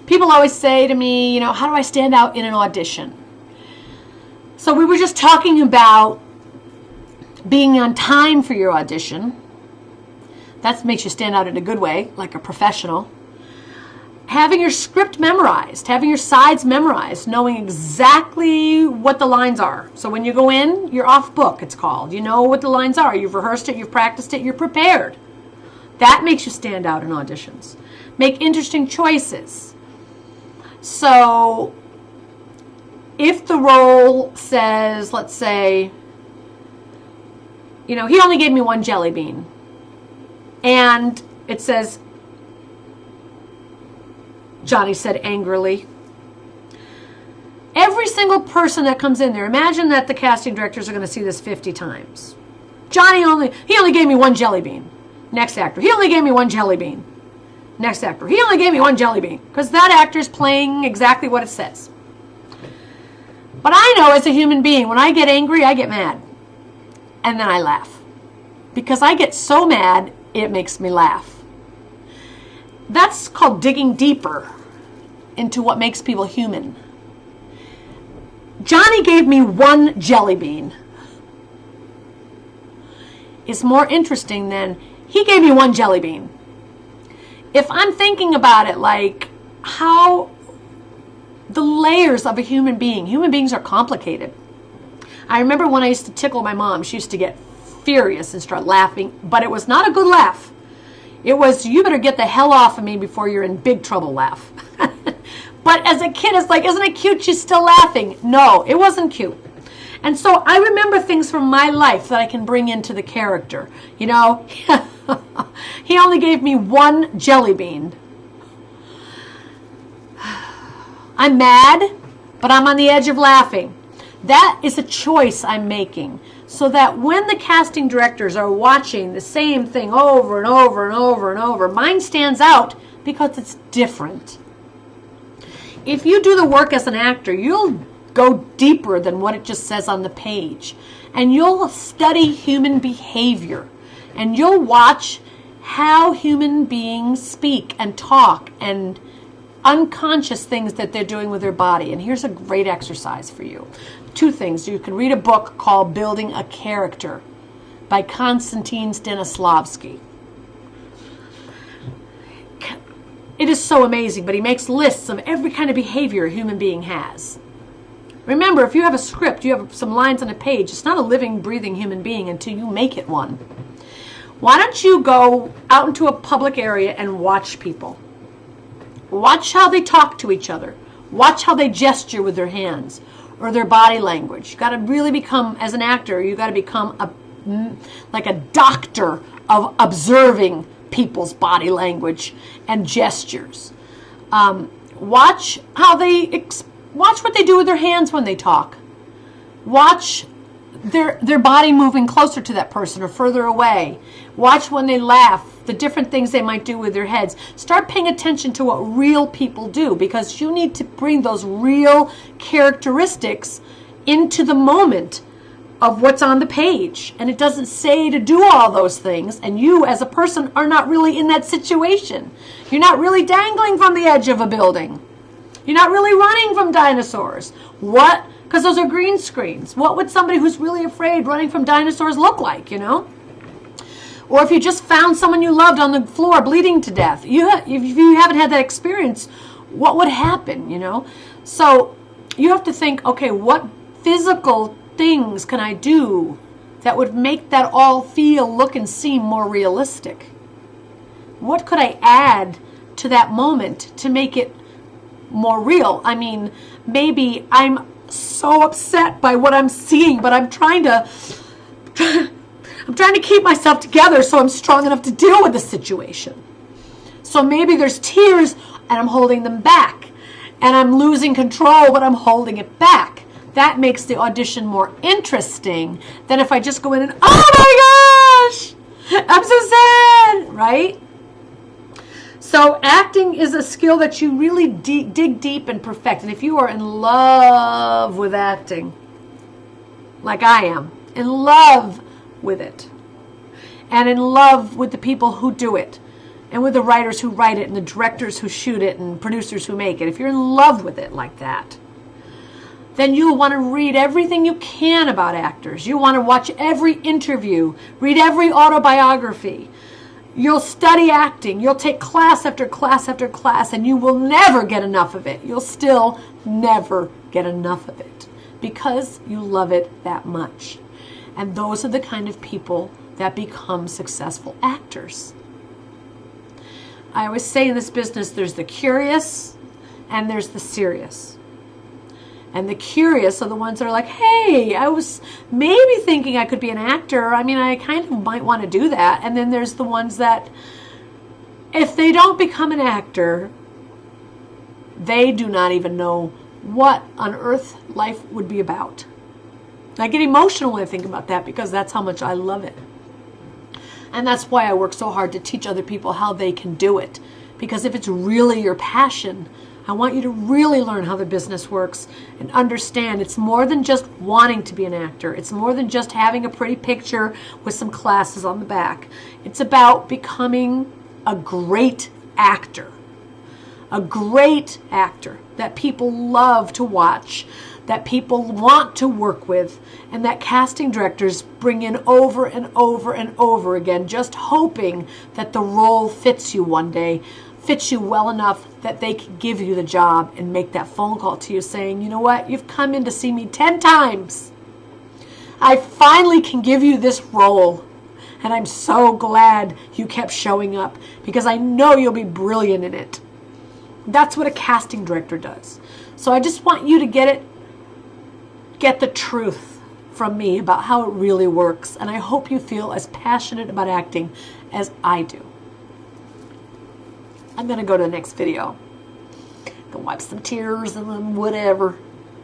People always say to me, you know, how do I stand out in an audition? So we were just talking about being on time for your audition. That makes you stand out in a good way, like a professional. Having your script memorized, having your sides memorized, knowing exactly what the lines are. So when you go in, you're off book, it's called. You know what the lines are. You've rehearsed it, you've practiced it, you're prepared. That makes you stand out in auditions. Make interesting choices. So if the role says, let's say, you know, he only gave me one jelly bean, and it says, Johnny said angrily. Every single person that comes in there, imagine that the casting directors are going to see this 50 times. He only gave me one jelly bean. Next actor, he only gave me one jelly bean. Next actor, he only gave me one jelly bean. Because that actor's playing exactly what it says. But I know as a human being, when I get angry, I get mad. And then I laugh. Because I get so mad, it makes me laugh. That's called digging deeper into what makes people human. Johnny gave me one jelly bean. It's more interesting than he gave me one jelly bean. If I'm thinking about it like how the layers of a human beings are complicated. I remember when I used to tickle my mom, she used to get furious and start laughing, but it was not a good laugh. It was, you better get the hell off of me before you're in big trouble laugh. But as a kid, it's like, isn't it cute she's still laughing? No, it wasn't cute. And so I remember things from my life that I can bring into the character. You know, he only gave me one jelly bean. I'm mad, but I'm on the edge of laughing. That is a choice I'm making. So that when the casting directors are watching the same thing over and over and over and over, mine stands out because it's different. If you do the work as an actor, you'll go deeper than what it just says on the page. And you'll study human behavior. And you'll watch how human beings speak and talk and unconscious things that they're doing with their body. And here's a great exercise for you. Two things. You can read a book called Building a Character by Konstantin Stanislavski. It is so amazing, but he makes lists of every kind of behavior a human being has. Remember, if you have a script, you have some lines on a page, it's not a living, breathing human being until you make it one. Why don't you go out into a public area and watch people? Watch how they talk to each other. Watch how they gesture with their hands or their body language. You got to really become, as an actor, you got to become like a doctor of observing people's body language and gestures. Watch how watch what they do with their hands when they talk. Watch their body moving closer to that person or further away. Watch when they laugh, the different things they might do with their heads. Start paying attention to what real people do, because you need to bring those real characteristics into the moment of what's on the page. And it doesn't say to do all those things, and you as a person are not really in that situation. You're not really dangling from the edge of a building. You're not really running from dinosaurs. What? Because those are green screens. What would somebody who's really afraid running from dinosaurs look like, you know? Or if you just found someone you loved on the floor bleeding to death. If you haven't had that experience, what would happen, you know? So you have to think, okay, what physical things can I do that would make that all feel, look, and seem more realistic? What could I add to that moment to make it more real? I mean, maybe I'm so upset by what I'm seeing, but I'm trying to keep myself together so I'm strong enough to deal with the situation. So maybe there's tears and I'm holding them back, and I'm losing control, but I'm holding it back. That makes the audition more interesting than if I just go in and, oh my gosh, I'm so sad, right? So acting is a skill that you really dig deep and perfect. And if you are in love with acting, like I am, in love with it, and in love with the people who do it, and with the writers who write it and the directors who shoot it and producers who make it, if you're in love with it like that, then you'll want to read everything you can about actors. You want to watch every interview, read every autobiography. You'll study acting. You'll take class after class after class, and you will never get enough of it. You'll still never get enough of it because you love it that much. And those are the kind of people that become successful actors. I always say in this business, there's the curious and there's the serious. And the curious are the ones that are like, hey, I was maybe thinking I could be an actor. I mean, I kind of might want to do that. And then there's the ones that, if they don't become an actor, they do not even know what on earth life would be about. I get emotional when I think about that because that's how much I love it. And that's why I work so hard to teach other people how they can do it. Because if it's really your passion, I want you to really learn how the business works and understand it's more than just wanting to be an actor. It's more than just having a pretty picture with some classes on the back. It's about becoming a great actor. A great actor that people love to watch, that people want to work with, and that casting directors bring in over and over and over again, just hoping that the role fits you one day, fits you well enough that they can give you the job and make that phone call to you saying, you know what, you've come in to see me 10 times. I finally can give you this role. And I'm so glad you kept showing up because I know you'll be brilliant in it. That's what a casting director does. So I just want you to get the truth from me about how it really works. And I hope you feel as passionate about acting as I do. I'm going to go to the next video. Go wipe some tears and then whatever.